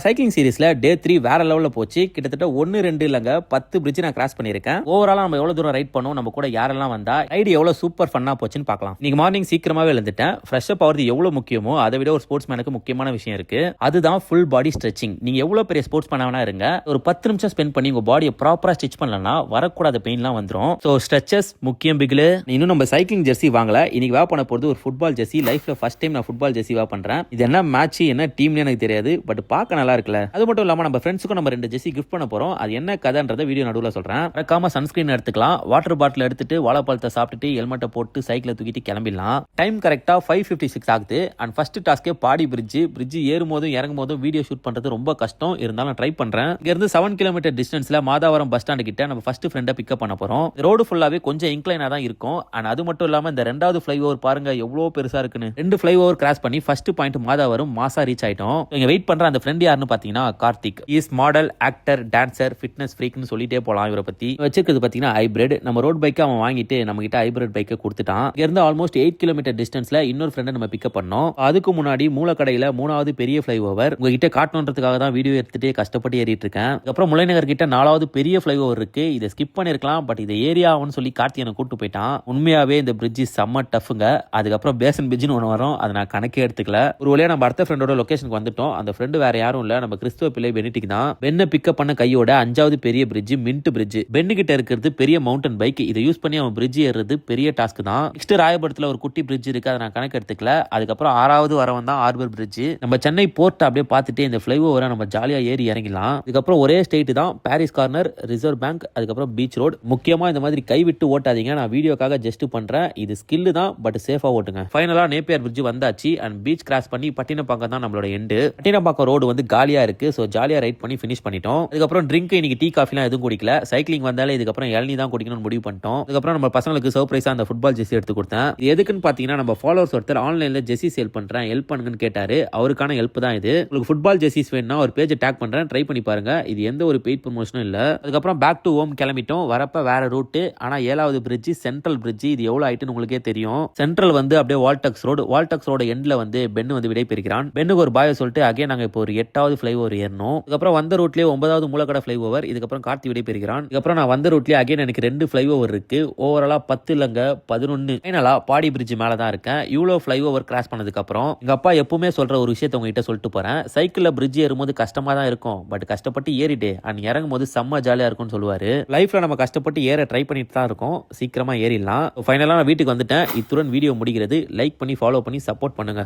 Cycling சீரிஸ்ல டே 3 வேற லெவல்ல போச்சு. கிட்டத்தட்ட 1-2 இல்லங்க 10 பிரிட்ஜ் நான் கிராஸ் பண்ணிருக்கேன். ஓவராலா நம்ம எவ்வளவு தூரம் ரைட் பண்ணோம், நம்ம கூட யாரெல்லாம் வந்தா, ரைடு எவ்வளவு சூப்பர் ஃபன்னா போச்சுன்னு பார்க்கலாம். இன்னைக்கு மார்னிங் சீக்கிரமாவே எழுந்துட்டேன். ஃப்ரெஷ் அப் ஆகிறது எவ்வளவு முக்கியமோ அதை விட ஒரு ஸ்போர்ட்ஸ் மேனுக்கு முக்கியமான விஷயம் இருக்கு. அதுதான் ஃபுல் பாடி ஸ்ட்ரெச்சிங். நீங்க எவ்வளவு பெரிய ஸ்போர்ட்ஸ் மேனா இருங்க, ஒரு 10 நிமிஷம் ஸ்பெண்ட் பண்ணி உங்க பாடியை ப்ராப்பரா ஸ்டிச் பண்ணலன்னா வரக்கூடாத பெயின்லாம் வந்துரும். ஸோ ஸ்ட்ரெச்சஸ் முக்கியம் பிகிலு. இன்னும் நம்ம சைக்கிளிங் ஜெர்சி வாங்கல. இன்னைக்கு வா பண்ண போறது ஒரு ஃபுட்பால் ஜெர்சி. லைஃப்ல ஃபர்ஸ்ட் டைம் நான் ஃபுட்பால் ஜெர்சி வா பண்றேன். இது என்ன மேட்ச் என்ன டீம்னு எனக்கு தெரியாது, பட் பார்க்க நல்லா இருக்குல்ல. அது மட்டும் இல்லாம நம்ம ஃப்ரெண்ட்ஸுக்கும் நம்ம 2 ஜெர்சி கிஃப்ட் பண்ண போறோம். அது என்ன கதைன்றத வீடியோ நடுவில் சொல்றேன். மறக்காம சன்ஸ்கிரீன் எடுத்துக்கலாம். வாட்டர் பாட்டில் எடுத்துட்டு வாழைப்பழத்தை சாப்பிட்டுட்டு ஹெல்மெட்டை போட்டு சைக்கிளை தூக்கிட்டு கிளம்பிடலாம். டைம் கரெக்டா 5:56 ஆகுது. அண்ட் ஃபர்ஸ்ட் டாஸ்கே பாடி பிரிட்ஜ் ஏறும் போதும் இறங்கும் போதும் வீடியோ ஷூட் பண்றது ரொம்ப கஷ்டம். இருந்தாலும் ட்ரை பண்றேன். இங்க இருந்து 7 கிலோமீட்டர் டிஸ்டன்ஸ்ல மாதாவரம் பஸ் ஸ்டாண்ட் கிட்ட நம்ம ஃபர்ஸ்ட் ஃப்ரெண்டை பிக்கப் பண்ண போறோம். ரோடு ஃபுல்லாவே கொஞ்சம் இன்க்ளைனா தான் இருக்கும். அண்ட் அது மட்டும் இல்லாம இந்த 2வது ஃபிளைஓவர் பாருங்க எவ்வளவு பெருசா இருக்குன்னு. 2 ஃபிளைஓவர் கிராஸ் பண்ணி ஃபர்ஸ்ட் பாயிண்ட் மாதாவரம் மாசா ரீச் ஆயிட்டோம். இங்க வெயிட் பண்ற அந்த ஃப்ரெண்ட் யாருன்னு பாத்தீங்கன்னா Karthik. Is model, actor, dancer, fitness ஃப்ரீக்னு சொல்லிட்டே போலாம். இவரை பத்தி வச்சிருக்கிறது பாத்தீங்கன்னா ஹைபிரிட். நம்ம ரோட் பைக்கை அவன் வாங்கிட்டு நம்ம கிட்ட ஹைபிரிட் பைக்கை கொடுத்துட்டான். இங்க இருந்து ஆல்மோஸ்ட் 8 கிலோமீட்டர் டிஸ்டன்ஸ்ல இன்னொரு ஃப்ரெண்டை நம்ம பிக்கப் பண்ணோம். அதுக்கு முன்னாடி மூலக்கடையில 3வது பெரிய ஃபிளைஓவர் உங்ககிட்ட காட்டணுன்றதுக்காக தான் வீடியோ எடுத்துட்டு கஷ்டப்பட்டு ஏறிட்டு இருக்கேன். அதுக்கப்புறம் முல்லைநகர் கிட்ட 4வது பெரிய ஃபிளைஓவர் இருக்கு. இதை ஸ்கிப் பண்ணிருக்கலாம், பட் இது ஏரியா ஆகும்னு சொல்லி கார்த்தியனை கூட்டு போயிட்டான். உண்மையாவே இந்த பிரிட்ஜ் செம்ம டஃப்ங்க. அதுக்கப்புறம் பேசன் பிரிட்ஜ்னு ஒன்று வரும், அதை நான் கணக்கே எடுத்துக்கல. ஒரு வழியா நம்ம அடுத்த ஃப்ரெண்டோட லொகேஷனுக்கு வந்துட்டோம். அந்த ஃப்ரெண்டு வேற யாரும் இல்ல, நம்ம கிறிஸ்துவ பிள்ளை பெனிட்டிக் தான். பென்னை பிக்கப் பண்ண கையோட 5வது பெரிய பிரிட்ஜ் மின்ட் பிரிட்ஜ். பென்னு கிட்ட இருக்கிறது பெரிய மவுண்டன் பைக். இதை யூஸ் பண்ணி அவன் பிரிட்ஜ் ஏறுறது பெரிய டாஸ்க் தான். நெக்ஸ்ட் ராயபுரத்துல ஒரு குட்டி பிரிட்ஜ் இருக்கு, அதை நான் கணக்கு எடுத்துக்கல. அதுக்கப்புறம் 6வது வரவன் தான் ஹார்பர் பிரிட்ஜ். நம்ம சென்னை போர்ட் அப்படியே பார்த்துட்டு இந்த ஃபிளைஓவரை நம்ம ஜாலியா ஏறி இறங்கிடலாம். இதுக்கப்புறம் ஒரே ஸ்டேட் தான், பாரிஸ் கார்னர், ரிசர்வ் பேங்க், அதுக்கப்புறம் பீச் ரோடு. முக்கியமா இந்த மாதிரி கைவிட்டு ஓட்டாதீங்க. நான் வீடியோக்காக ஜஸ்ட் பண்றேன். இது ஸ்கில் தான், பட் சேஃபா ஓட்டுங்க. ஃபைனலா நேப்பியர் பிரிட்ஜ் வந்தாச்சு. அண்ட் பீச் கிராஸ் பண்ணி பட்டினப்பாக்கம் தான் நம்மளோட எண்டு. பட்டினப்பாக்கம் ரோடு வந்து காலியா இருக்கு. ஸோ ஜாலியா ரைட் பண்ணி ஃபினிஷ் பண்ணிட்டோம். அதுக்கப்புறம் ட்ரிங்க் இன்னைக்கு டீ காஃபிலாம் எதுவும் குடிக்கல. சைக்கிளிங் வந்தாலே இதுக்கப்புறம் இளநீ தான் குடிக்கணும்னு முடிவு பண்ணிட்டோம். அதுக்கப்புறம் நம்ம பசங்களுக்கு சர்ப்ரைஸா அந்த ஃபுட்பால் ஜெர்சி எடுத்து கொடுத்தேன். இது எதுக்குன்னு பாத்தீங்கன்னா நம்ம ஃபாலோவர்ஸ் ஒருத்தர் ஆன்லைன்ல ஜெர்சி சேல் பண்றேன், ஹெல்ப் பண்ணுங்கன்னு கேட்டாரு. அவருக்கான ஹெல்ப் தான் இது. உங்களுக்கு ஃபுட்பால் ஜெர்சிஸ் வேணும்னா ஒரு பேஜை டேக் பண்றேன், ட்ரை பண்ணி பாருங்க. இது எந்த ஒரு பெய்ட் ப்ரமோஷனும் இல்ல. அதுக்கப்புறம் பேக் டு ஹோம் கிளம்பிட்டோம். வரப்ப வேற ரூட். ஆனா 7வது பிரிட்ஜ் சென்ட்ரல் பிரிட்ஜ். இது எவ்வளவு ஆயிட்டுன்னு உங்களுக்கே தெரியும். சென்ட்ரல் வந்து அப்படியே வால்டெக்ஸ் ரோடு எண்ட்ல வந்து பென்னு வந்து விடை பெறுகிறான். பென்னுக்கு ஒரு பாய சொல்லிட்டு அகைன் நாங்க இப்போ ஒரு 8வது ஃபிளைஓவர் ஏறணும். அதுக்கப்புறம் வந்த ரூட்லயே 9வது மூலக்கடை ஃபிளைஓவர். இதுக்கப்புறம் கார்த்தி விடை பெறுகிறான். இதுக்கப்புறம் நான் வந்த ரூட்லயே அகைன் எனக்கு 2 ஃபிளைஓவர் இருக்கு. ஓவராலா 10 இல்லங்க 11. ஃபைனலா பாடி பிரிட்ஜ் மேல தான் இருக்கேன். இவ்வளவு ஃபிளைஓவர் கிராஸ் பண்ணதுக்கு அப்புறம் எங்க அப்பா எப்பவுமே சொல்ற ஒரு விஷயத்தை உங்ககிட்ட சொல்லிட்டு போறேன். சைக்கிள்ல பிரிட்ஜ் ஏறும்போது கஷ்டமா தான் இருக்கும், பட் கஷ்டப்பட்டு ஏறிட்டு அண்ட் இறங்கும் போது செம்ம ஜாலியா இருக்கும்னு சொல்லுவாரு. லைஃப்ல நம்ம கஷ்டப்பட்டு ஏற ட்ரை பண்ணிட்டு தான் இருக்கோம். சீக்கிரமா ஏறிடலாம். ஃபைனலா நான் வீட்டுக்கு வந்துட்டேன். இத்துடன் வீடியோ முடிகிறது. லைக் பண்ணி ஃபாலோ பண்ணி சப்போர்ட் பண்ணுங்க.